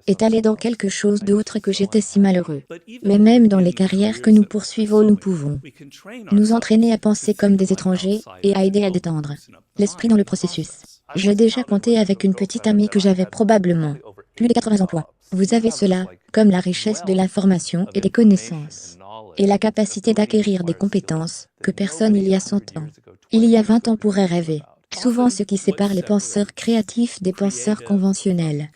est allé dans quelque chose d'autre que j'étais si malheureux. Mais même dans les carrières que nous poursuivons, nous pouvons nous entraîner à penser comme des étrangers et à aider à détendre l'esprit dans le processus. J'ai déjà compté avec une petite amie que j'avais probablement plus de 80 emplois. Vous avez cela, comme la richesse de l'information et des connaissances, et la capacité d'acquérir des compétences que personne il y a 100 ans, il y a 20 ans pourrait rêver. Souvent ce qui sépare les penseurs créatifs des penseurs conventionnels,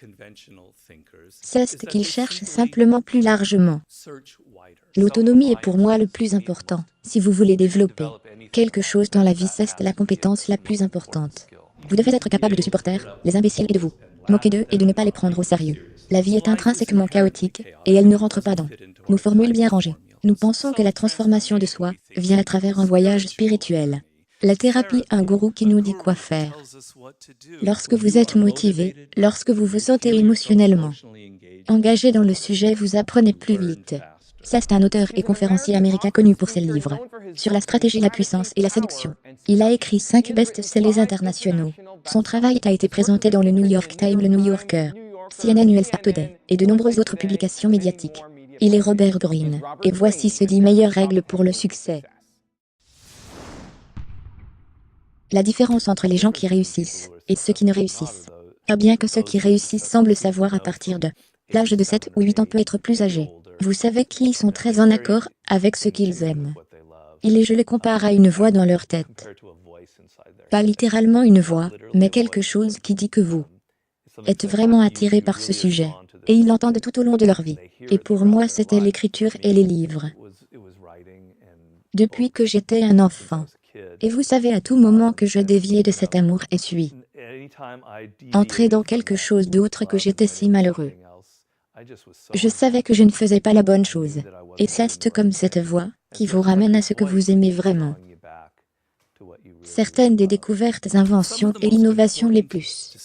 c'est ce qu'ils cherchent simplement plus largement. L'autonomie est pour moi le plus important. Si vous voulez développer quelque chose dans la vie, c'est la compétence la plus importante. Vous devez être capable de supporter les imbéciles et de vous moquer d'eux et de ne pas les prendre au sérieux. La vie est intrinsèquement chaotique et elle ne rentre pas dans nos formules bien rangées. Nous pensons que la transformation de soi vient à travers un voyage spirituel. La thérapie, un gourou qui nous dit quoi faire. Lorsque vous êtes motivé, lorsque vous vous sentez émotionnellement engagé dans le sujet, vous apprenez plus vite. C'est un auteur et conférencier américain connu pour ses livres sur la stratégie, la puissance et la séduction. Il a écrit 5 best-sellers internationaux. Son travail a été présenté dans le New York Times, le New Yorker, CNN USA Today et de nombreuses autres publications médiatiques. Il est Robert Greene, et voici ces 10 meilleures règles pour le succès. La différence entre les gens qui réussissent et ceux qui ne réussissent. Pas bien que ceux qui réussissent semblent savoir à partir de l'âge de 7 ou 8 ans peut être plus âgés. Vous savez qu'ils sont très en accord avec ce qu'ils aiment. Je les compare à une voix dans leur tête. Pas littéralement une voix, mais quelque chose qui dit que vous êtes vraiment attiré par ce sujet. Et ils l'entendent tout au long de leur vie. Et pour moi, c'était l'écriture et les livres. Depuis que j'étais un enfant. Et vous savez à tout moment que je déviais de cet amour et suis entré dans quelque chose d'autre que j'étais si malheureux. Je savais que je ne faisais pas la bonne chose. Et c'est comme cette voix qui vous ramène à ce que vous aimez vraiment. Certaines des découvertes, inventions et innovations les plus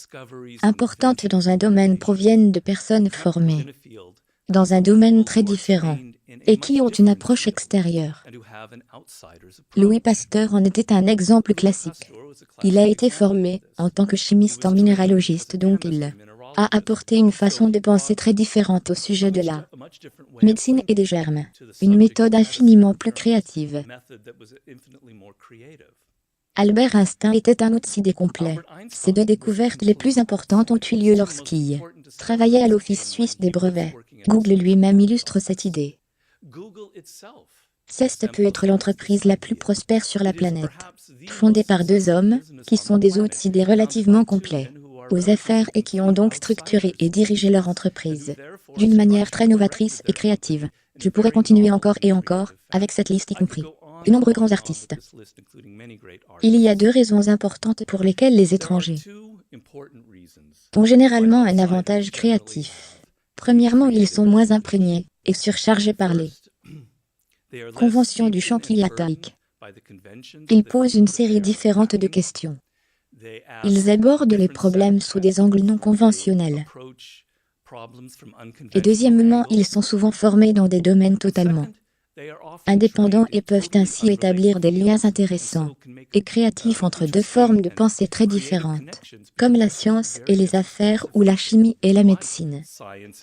importantes dans un domaine proviennent de personnes formées dans un domaine très différent et qui ont une approche extérieure. Louis Pasteur en était un exemple classique. Il a été formé en tant que chimiste en minéralogiste, donc il a apporté une façon de penser très différente au sujet de la médecine et des germes, une méthode infiniment plus créative. Albert Einstein était un outsider complet. Ces 2 découvertes les plus importantes ont eu lieu lorsqu'il travaillait à l'Office suisse des brevets. Google lui-même illustre cette idée. CEST peut être l'entreprise la plus prospère sur la planète, fondée par 2 hommes, qui sont des outsiders relativement complets aux affaires et qui ont donc structuré et dirigé leur entreprise d'une manière très novatrice et créative. Je pourrais continuer encore et encore, avec cette liste y compris de nombreux grands artistes. Il y a 2 raisons importantes pour lesquelles les étrangers ont généralement un avantage créatif. Premièrement, ils sont moins imprégnés et surchargés par les conventions du champ cliatique. Ils posent une série différente de questions. Ils abordent les problèmes sous des angles non conventionnels. Et deuxièmement, ils sont souvent formés dans des domaines totalement indépendants et peuvent ainsi établir des liens intéressants et créatifs entre 2 formes de pensée très différentes, comme la science et les affaires ou la chimie et la médecine,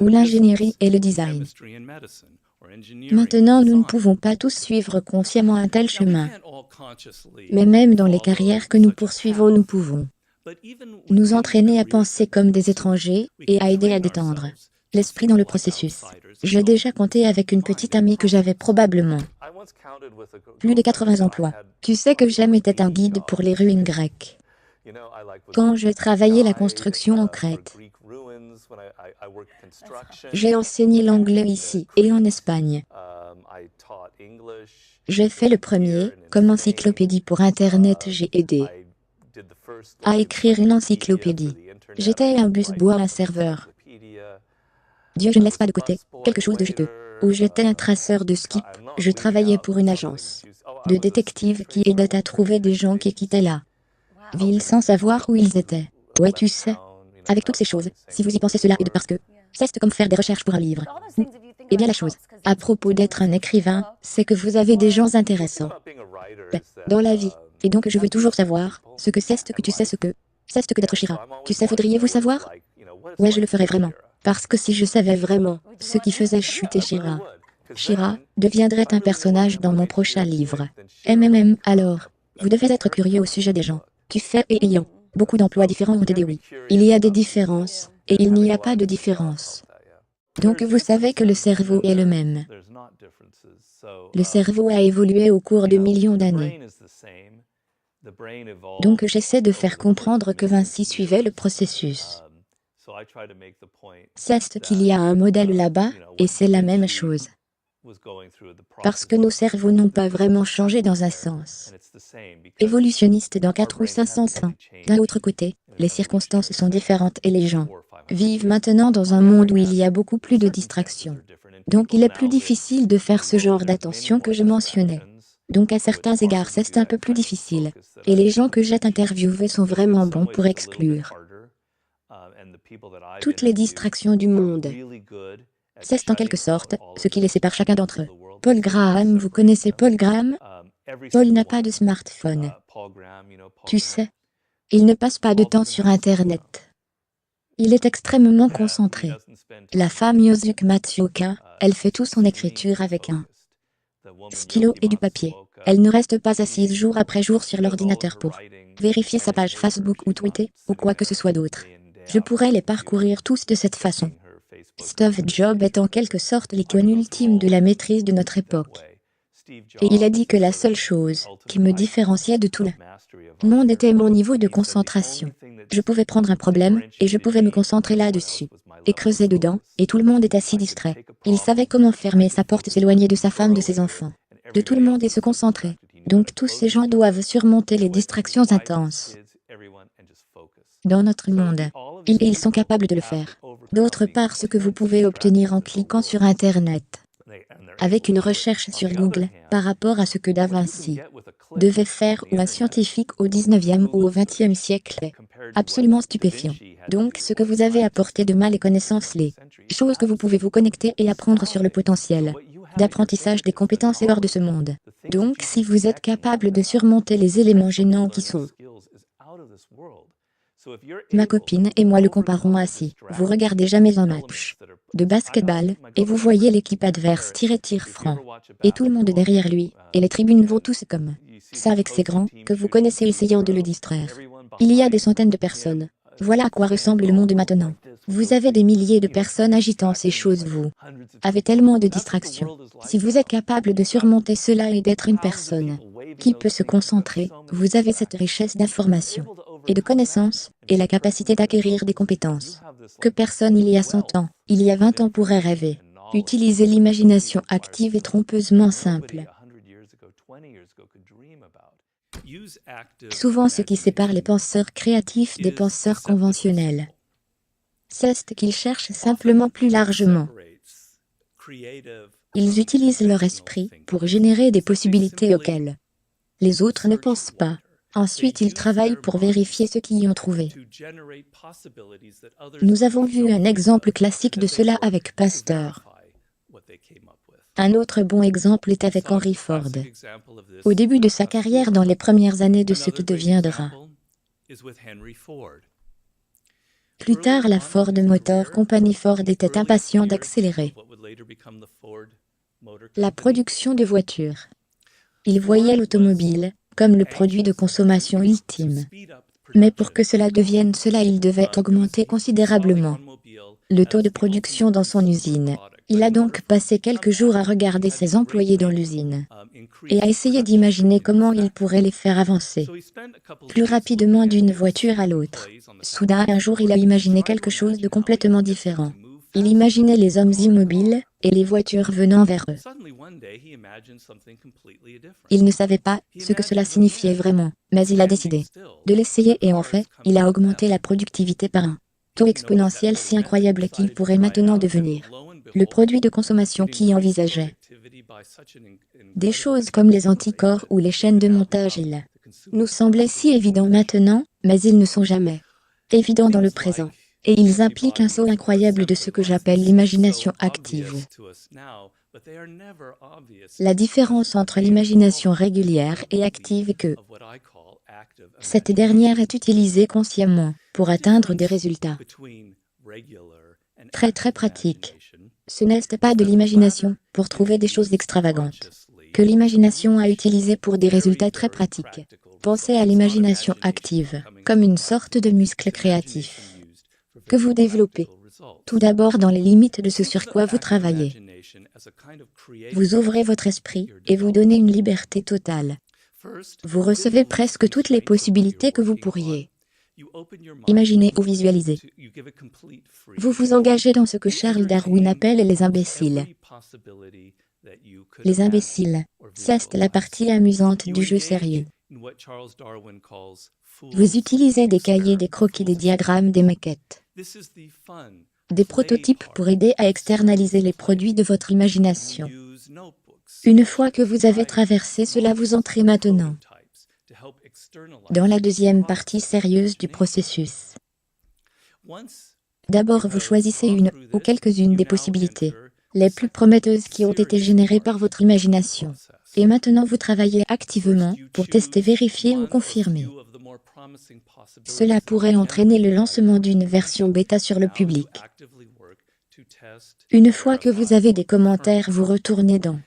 ou l'ingénierie et le design. Maintenant, nous ne pouvons pas tous suivre consciemment un tel chemin, mais même dans les carrières que nous poursuivons, nous pouvons nous entraîner à penser comme des étrangers et à aider à détendre l'esprit dans le processus. J'ai déjà compté avec une petite amie que j'avais probablement plus de 80 emplois. Tu sais que j'aime était un guide pour les ruines grecques. Quand je travaillais la construction en Crète, j'ai enseigné l'anglais ici et en Espagne. J'ai fait le premier, comme encyclopédie pour Internet, j'ai aidé à écrire une encyclopédie. J'étais un bus-bois, un serveur. Dieu, je ne laisse pas de côté quelque chose de juteux. Où j'étais un traceur de skip, je travaillais pour une agence de détectives qui aidait à trouver des gens qui quittaient la ville sans savoir où ils étaient. Ouais, tu sais. Avec toutes ces choses, si vous y pensez, cela est de parce que c'est comme faire des recherches pour un livre. Eh bien la chose, à propos d'être un écrivain, c'est que vous avez des gens intéressants dans la vie. Et donc je veux toujours savoir ce que c'est que tu sais ce que C'est ce que d'être Shira. Tu sais, voudriez-vous savoir? Ouais, je le ferais vraiment. Parce que si je savais vraiment ce qui faisait chuter Shira, Shira deviendrait un personnage dans mon prochain livre. Alors, vous devez être curieux au sujet des gens. Tu fais et ayant. Beaucoup d'emplois différents ont aidé, oui. Il y a des différences, et il n'y a pas de différence. Donc vous savez que le cerveau est le même. Le cerveau a évolué au cours de millions d'années. Donc j'essaie de faire comprendre que Vinci suivait le processus. C'est qu'il y a un modèle là-bas, et c'est la même chose. Parce que nos cerveaux n'ont pas vraiment changé dans un sens évolutionniste dans 4 ou 500 ans. D'un autre côté, les circonstances sont différentes et les gens vivent maintenant dans un monde où il y a beaucoup plus de distractions. Donc il est plus difficile de faire ce genre d'attention que je mentionnais. Donc à certains égards c'est un peu plus difficile. Et les gens que j'ai interviewés sont vraiment bons pour exclure toutes les distractions du monde. C'est en quelque sorte ce qui les sépare chacun d'entre eux. Paul Graham, vous connaissez Paul Graham? Paul n'a pas de smartphone. Tu sais, il ne passe pas de temps sur Internet. Il est extrêmement concentré. La femme Yosuke Matsuoka, elle fait tout son écriture avec un stylo et du papier. Elle ne reste pas assise jour après jour sur l'ordinateur pour vérifier sa page Facebook ou tweeter, ou quoi que ce soit d'autre. Je pourrais les parcourir tous de cette façon. Steve Jobs est en quelque sorte l'icône ultime de la maîtrise de notre époque. Et il a dit que la seule chose qui me différenciait de tout le monde était mon niveau de concentration. Je pouvais prendre un problème, et je pouvais me concentrer là-dessus, et creuser dedans, et tout le monde est assis distrait. Il savait comment fermer sa porte, s'éloigner de sa femme, de ses enfants, de tout le monde et se concentrer. Donc tous ces gens doivent surmonter les distractions intenses. Dans notre monde, ils sont capables de le faire. D'autre part, ce que vous pouvez obtenir en cliquant sur Internet, avec une recherche sur Google, par rapport à ce que Da Vinci devait faire ou un scientifique au 19e ou au 20e siècle est absolument stupéfiant. Donc ce que vous avez apporté de mal les connaissances, les choses que vous pouvez vous connecter et apprendre sur le potentiel d'apprentissage des compétences hors de ce monde. Donc si vous êtes capable de surmonter les éléments gênants qui sont... Ma copine et moi le comparons à si vous regardez jamais un match de basketball, et vous voyez l'équipe adverse tirer tir franc, et tout le monde derrière lui, et les tribunes vont tous comme ça avec ces grands, que vous connaissez essayant de le distraire. Il y a des centaines de personnes. Voilà à quoi ressemble le monde maintenant. Vous avez des milliers de personnes agitant ces choses, vous avez tellement de distractions. Si vous êtes capable de surmonter cela et d'être une personne qui peut se concentrer, vous avez cette richesse d'informations et de connaissances, et la capacité d'acquérir des compétences que personne il y a 100 ans, il y a 20 ans pourrait rêver. Utilisez l'imagination active et trompeusement simple. Souvent ce qui sépare les penseurs créatifs des penseurs conventionnels, c'est qu'ils cherchent simplement plus largement. Ils utilisent leur esprit pour générer des possibilités auxquelles les autres ne pensent pas. Ensuite, ils travaillent pour vérifier ce qu'ils y ont trouvé. Nous avons vu un exemple classique de cela avec Pasteur. Un autre bon exemple est avec Henry Ford. Au début de sa carrière, dans les premières années de ce qui deviendra plus tard la Ford Motor Company, Ford était impatient d'accélérer la production de voitures. Il voyait l'automobile comme le produit de consommation ultime. Mais pour que cela devienne cela, il devait augmenter considérablement le taux de production dans son usine. Il a donc passé quelques jours à regarder ses employés dans l'usine et à essayer d'imaginer comment il pourrait les faire avancer plus rapidement d'une voiture à l'autre. Soudain, un jour, il a imaginé quelque chose de complètement différent. Il imaginait les hommes immobiles et les voitures venant vers eux. Il ne savait pas ce que cela signifiait vraiment, mais il a décidé de l'essayer et en fait, il a augmenté la productivité par un taux exponentiel si incroyable qu'il pourrait maintenant devenir le produit de consommation qui envisageait des choses comme les anticorps ou les chaînes de montage. Ils nous semblaient si évidents maintenant, mais ils ne sont jamais évidents dans le présent. Et ils impliquent un saut incroyable de ce que j'appelle l'imagination active. La différence entre l'imagination régulière et active est que Cette dernière est utilisée consciemment pour atteindre des résultats très pratiques. Ce n'est pas de l'imagination pour trouver des choses extravagantes que l'imagination a utilisé pour des résultats très pratiques. Pensez à l'imagination active, comme une sorte de muscle créatif que vous développez. Tout d'abord dans les limites de ce sur quoi vous travaillez. Vous ouvrez votre esprit et vous donnez une liberté totale. Vous recevez presque toutes les possibilités que vous pourriez imaginer ou visualiser. Vous vous engagez dans ce que Charles Darwin appelle les imbéciles. Les imbéciles, c'est la partie amusante du jeu sérieux. Vous utilisez des cahiers, des croquis, des diagrammes, des maquettes, des prototypes pour aider à externaliser les produits de votre imagination. Une fois que vous avez traversé cela, vous entrez maintenant dans la deuxième partie sérieuse du processus. D'abord, vous choisissez une ou quelques-unes des possibilités les plus prometteuses qui ont été générées par votre imagination. Et maintenant, vous travaillez activement pour tester, vérifier ou confirmer. Cela pourrait entraîner le lancement d'une version bêta sur le public. Une fois que vous avez des commentaires, vous retournez dans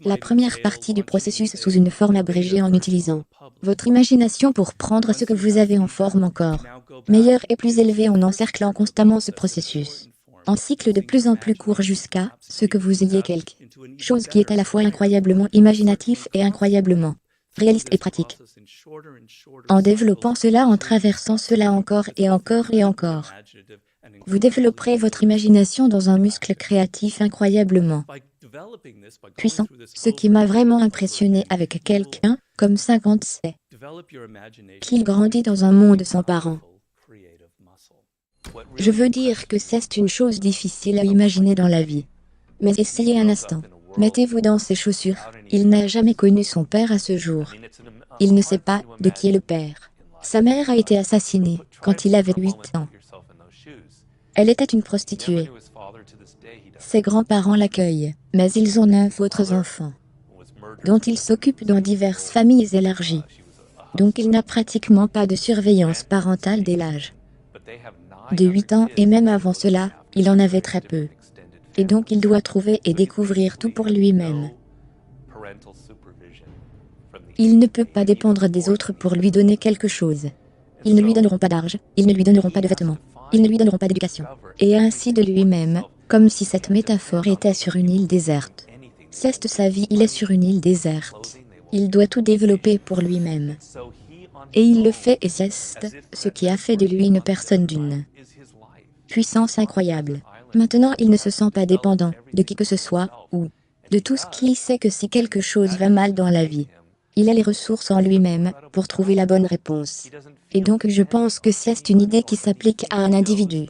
la première partie du processus sous une forme abrégée en utilisant votre imagination pour prendre ce que vous avez en forme encore meilleure et plus élevée en encerclant constamment ce processus en cycle de plus en plus court jusqu'à ce que vous ayez quelque chose qui est à la fois incroyablement imaginatif et incroyablement réaliste et pratique. En développant cela, en traversant cela encore et encore et encore, vous développerez votre imagination dans un muscle créatif incroyablement puissant. Ce qui m'a vraiment impressionné avec quelqu'un comme 50, c'est qu'il grandit dans un monde sans parents. Je veux dire que c'est une chose difficile à imaginer dans la vie. Mais essayez un instant. Mettez-vous dans ses chaussures. Il n'a jamais connu son père à ce jour. Il ne sait pas de qui est le père. Sa mère a été assassinée quand il avait 8 ans. Elle était une prostituée. Ses grands-parents l'accueillent, mais ils ont 9 autres enfants, dont il s'occupe dans diverses familles élargies. Donc il n'a pratiquement pas de surveillance parentale dès l'âge de 8 ans, et même avant cela, il en avait très peu. Et donc il doit trouver et découvrir tout pour lui-même. Il ne peut pas dépendre des autres pour lui donner quelque chose. Ils ne lui donneront pas d'argent, ils ne lui donneront pas de vêtements, ils ne lui donneront pas d'éducation. Et ainsi de lui-même, comme si cette métaphore était sur une île déserte. C'est sa vie, il est sur une île déserte. Il doit tout développer pour lui-même. Et il le fait, et c'est ce qui a fait de lui une personne d'une puissance incroyable. Maintenant, il ne se sent pas dépendant de qui que ce soit, ou de tout ce qui sait que si quelque chose va mal dans la vie, il a les ressources en lui-même pour trouver la bonne réponse. Et donc je pense que c'est une idée qui s'applique à un individu.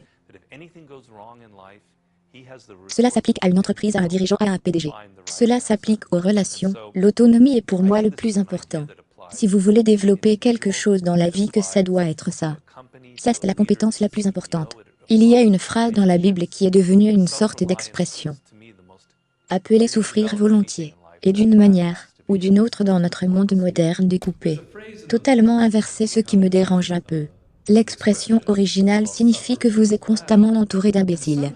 Cela s'applique à une entreprise, à un dirigeant, à un PDG. Cela s'applique aux relations. L'autonomie est pour moi le plus important. Si vous voulez développer quelque chose dans la vie, que ça doit être ça. C'est la compétence la plus importante. Il y a une phrase dans la Bible qui est devenue une sorte d'expression appelée souffrir volontiers, et d'une manière ou d'une autre dans notre monde moderne découpé, totalement inversé, ce qui me dérange un peu. L'expression originale signifie que vous êtes constamment entouré d'imbéciles.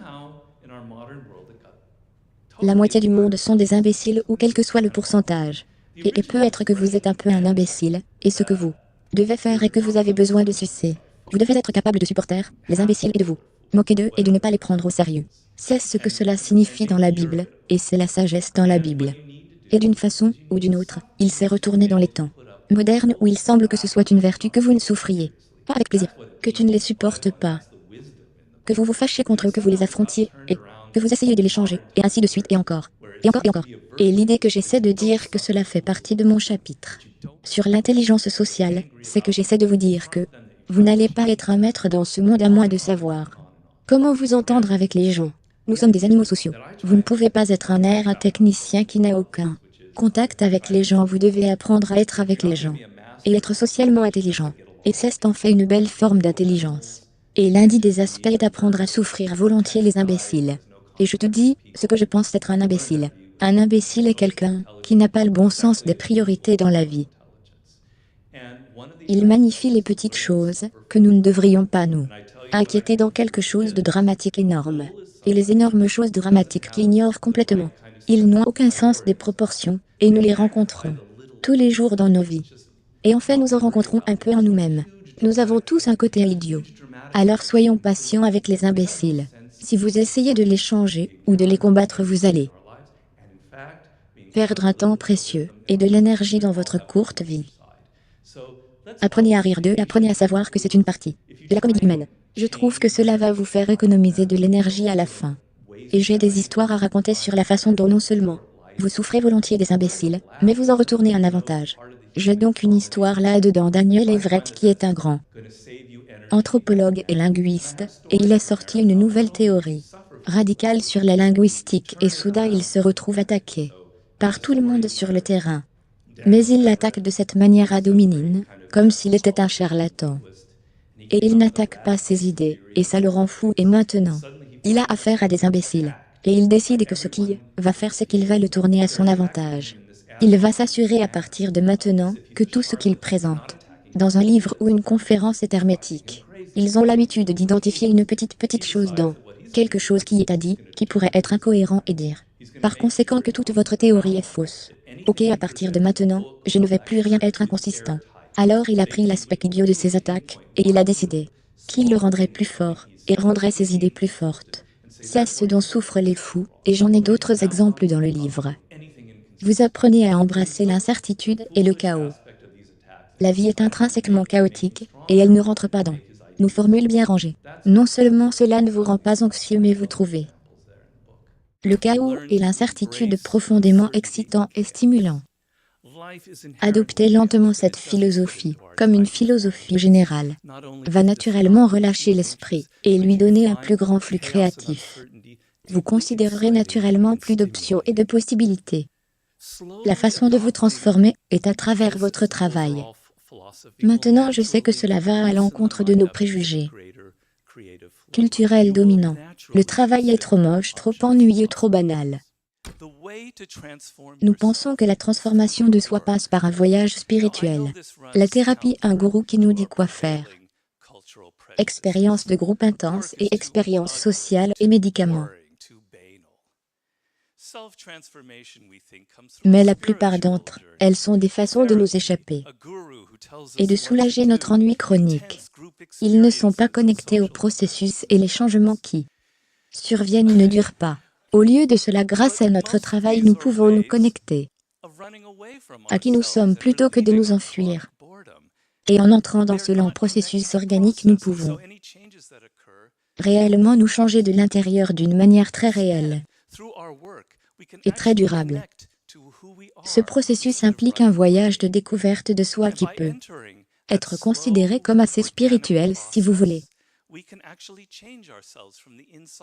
La moitié du monde sont des imbéciles, ou quel que soit le pourcentage. Et peut-être que vous êtes un peu un imbécile, et ce que vous devez faire est que vous avez besoin de cesser. Vous devez être capable de supporter les imbéciles et de vous moquer d'eux et de ne pas les prendre au sérieux. C'est ce que cela signifie dans la Bible, et c'est la sagesse dans la Bible. Et d'une façon ou d'une autre, il s'est retourné dans les temps modernes où il semble que ce soit une vertu que vous ne souffriez pas avec plaisir, que tu ne les supportes pas, que vous vous fâchez contre eux, que vous les affrontiez, et que vous essayez de les changer, et ainsi de suite, et encore, et encore, et encore. Et l'idée que j'essaie de dire, que cela fait partie de mon chapitre sur l'intelligence sociale, c'est que j'essaie de vous dire que vous n'allez pas être un maître dans ce monde à moins de savoir comment vous entendre avec les gens. Nous sommes des animaux sociaux. Vous ne pouvez pas être un technicien qui n'a aucun contact avec les gens. Vous devez apprendre à être avec les gens et être socialement intelligent. Et c'est en fait une belle forme d'intelligence. Et l'un des aspects est d'apprendre à souffrir volontiers les imbéciles. Et je te dis ce que je pense être un imbécile. Un imbécile est quelqu'un qui n'a pas le bon sens des priorités dans la vie. Il magnifie les petites choses que nous ne devrions pas nous inquiéter dans quelque chose de dramatique énorme. Et les énormes choses dramatiques qu'il ignore complètement. Ils n'ont aucun sens des proportions, et nous les rencontrons tous les jours dans nos vies. Et en fait nous en rencontrons un peu en nous-mêmes. Nous avons tous un côté idiot. Alors soyons patients avec les imbéciles. Si vous essayez de les changer ou de les combattre, vous allez perdre un temps précieux et de l'énergie dans votre courte vie. Apprenez à rire d'eux, apprenez à savoir que c'est une partie de la comédie humaine. Je trouve que cela va vous faire économiser de l'énergie à la fin. Et j'ai des histoires à raconter sur la façon dont non seulement vous souffrez volontiers des imbéciles, mais vous en retournez un avantage. J'ai donc une histoire là-dedans. Daniel Everett, qui est un grand anthropologue et linguiste, et il a sorti une nouvelle théorie radicale sur la linguistique, et soudain il se retrouve attaqué par tout le monde sur le terrain. Mais il l'attaque de cette manière ad hominem, comme s'il était un charlatan. Et il n'attaque pas ses idées, et ça le rend fou. Et maintenant, il a affaire à des imbéciles. Et il décide que ce qu'il va faire, c'est qu'il va le tourner à son avantage. Il va s'assurer à partir de maintenant que tout ce qu'il présente dans un livre ou une conférence est hermétique. Ils ont l'habitude d'identifier une petite chose dans quelque chose qui est dit, qui pourrait être incohérent, et dire par conséquent que toute votre théorie est fausse. Ok, à partir de maintenant, je ne vais plus rien être inconsistant. Alors il a pris l'aspect idiot de ses attaques, et il a décidé qu'il le rendrait plus fort, et rendrait ses idées plus fortes. C'est ce dont souffrent les fous, et j'en ai d'autres exemples dans le livre. Vous apprenez à embrasser l'incertitude et le chaos. La vie est intrinsèquement chaotique, et elle ne rentre pas dans nos formules bien rangées. Non seulement cela ne vous rend pas anxieux, mais vous trouvez le chaos et l'incertitude profondément excitants et stimulants. Adopter lentement cette philosophie, comme une philosophie générale, va naturellement relâcher l'esprit et lui donner un plus grand flux créatif. Vous considérerez naturellement plus d'options et de possibilités. La façon de vous transformer est à travers votre travail. Maintenant, je sais que cela va à l'encontre de nos préjugés culturels dominants. Le travail est trop moche, trop ennuyeux, trop banal. Nous pensons que la transformation de soi passe par un voyage spirituel. La thérapie, un gourou qui nous dit quoi faire. Expérience de groupe intense et expérience sociale et médicaments. Mais la plupart d'entre elles sont des façons de nous échapper et de soulager notre ennui chronique. Ils ne sont pas connectés au processus et les changements qui surviennent ne durent pas. Au lieu de cela, grâce à notre travail, nous pouvons nous connecter à qui nous sommes plutôt que de nous enfuir. Et en entrant dans ce lent processus organique, nous pouvons réellement nous changer de l'intérieur d'une manière très réelle et très durable. Ce processus implique un voyage de découverte de soi qui peut être considéré comme assez spirituel, si vous voulez.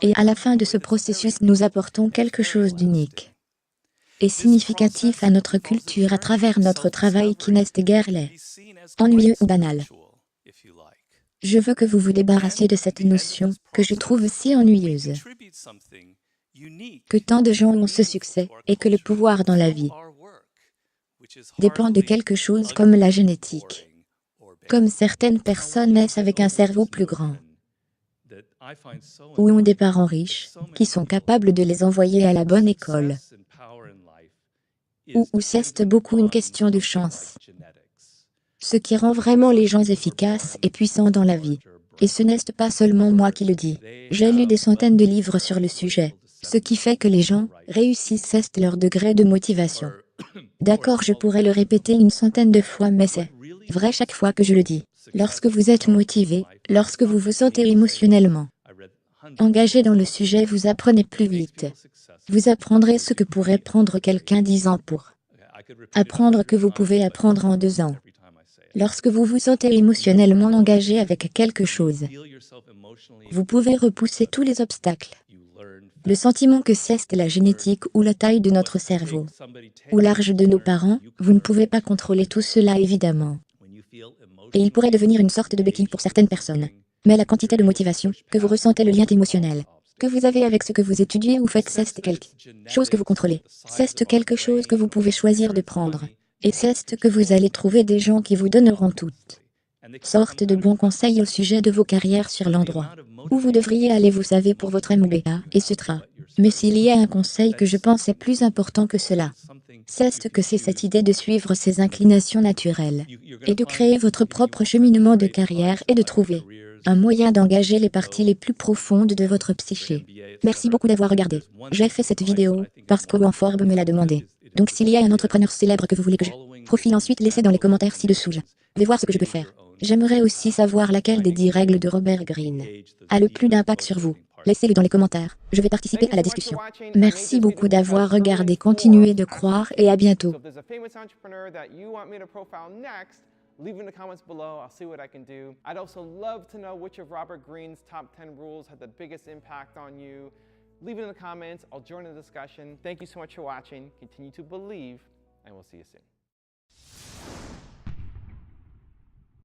Et à la fin de ce processus, nous apportons quelque chose d'unique et significatif à notre culture à travers notre travail qui n'est guère laid, ennuyeux ou banal. Je veux que vous vous débarrassiez de cette notion que je trouve si ennuyeuse, que tant de gens ont ce succès et que le pouvoir dans la vie dépend de quelque chose comme la génétique, comme certaines personnes naissent avec un cerveau plus grand, ou ont des parents riches qui sont capables de les envoyer à la bonne école, ou c'est beaucoup une question de chance. Ce qui rend vraiment les gens efficaces et puissants dans la vie. Et ce n'est pas seulement moi qui le dis. J'ai lu des centaines de livres sur le sujet. Ce qui fait que les gens réussissent, c'est leur degré de motivation. D'accord, je pourrais le répéter une centaine de fois, mais c'est vrai chaque fois que je le dis. Lorsque vous êtes motivé, lorsque vous vous sentez émotionnellement engagé dans le sujet, vous apprenez plus vite. Vous apprendrez ce que pourrait prendre quelqu'un 10 ans pour apprendre que vous pouvez apprendre en 2 ans. Lorsque vous vous sentez émotionnellement engagé avec quelque chose, vous pouvez repousser tous les obstacles. Le sentiment que c'est la génétique ou la taille de notre cerveau, ou l'âge de nos parents, vous ne pouvez pas contrôler tout cela évidemment. Et il pourrait devenir une sorte de béquille pour certaines personnes. Mais la quantité de motivation que vous ressentez, le lien émotionnel que vous avez avec ce que vous étudiez ou faites, c'est quelque chose que vous contrôlez. C'est quelque chose que vous pouvez choisir de prendre. Et c'est ce que vous allez trouver des gens qui vous donneront toutes sortes de bons conseils au sujet de vos carrières sur l'endroit où vous devriez aller, vous savez, pour votre MBA, etc. Mais s'il y a un conseil que je pense est plus important que cela, c'est ce que c'est cette idée de suivre ses inclinations naturelles et de créer votre propre cheminement de carrière et de trouver un moyen d'engager les parties les plus profondes de votre psyché. Merci beaucoup d'avoir regardé. J'ai fait cette vidéo parce qu'Owen Forbes me l'a demandé. Donc s'il y a un entrepreneur célèbre que vous voulez que je profile ensuite, laissez dans les commentaires ci-dessous. Je vais voir ce que je peux faire. J'aimerais aussi savoir laquelle des 10 règles de Robert Greene a le plus d'impact sur vous. Laissez-le dans les commentaires. Je vais participer à la discussion. Merci beaucoup d'avoir regardé. Continuez de croire et à bientôt. Leave in the comments below. I'll see what I can do. I'd also love to know which of Robert Greene's top 10 rules had the biggest impact on you. Leave it in the comments. I'll join the discussion. Thank you so much for watching. Continue to believe, and we'll see you soon.